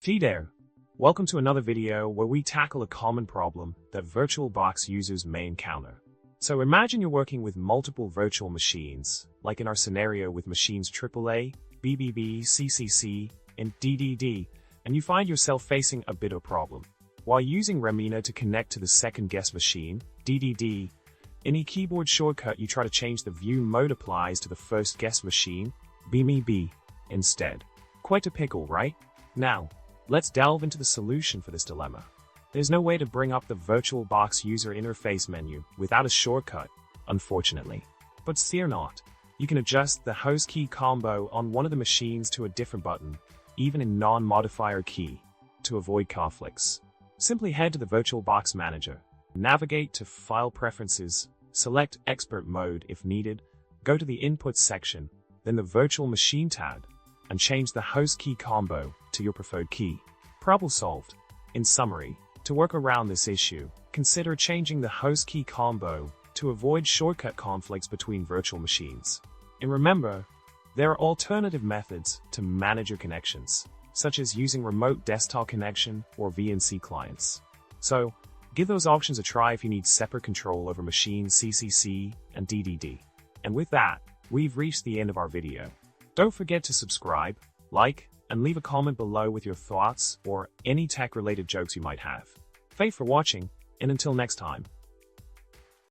Hey there! Welcome to another video where we tackle a common problem that VirtualBox users may encounter. So imagine you're working with multiple virtual machines, like in our scenario with machines AAA, BBB, CCC, and DDD, and you find yourself facing a bit of a problem. While using Remmina to connect to the second guest machine, DDD, in a keyboard shortcut you try to change the view mode applies to the first guest machine, BBB, instead. Quite a pickle, right? Now, let's delve into the solution for this dilemma. There's no way to bring up the VirtualBox user interface menu without a shortcut, unfortunately. But fear not. You can adjust the host key combo on one of the machines to a different button, even in non-modifier key, to avoid conflicts. Simply head to the VirtualBox Manager, navigate to File Preferences, select Expert Mode if needed, go to the Input section, then the Virtual Machine tab, and change the host key combo to your preferred key. Problem solved. In summary, to work around this issue, consider changing the host key combo to avoid shortcut conflicts between virtual machines. And remember, there are alternative methods to manage your connections, such as using remote desktop connection or VNC clients. So, give those options a try if you need separate control over machines CCC and DDD. And with that, we've reached the end of our video. Don't forget to subscribe, like, and leave a comment below with your thoughts or any tech-related jokes you might have. Thanks for watching, and until next time.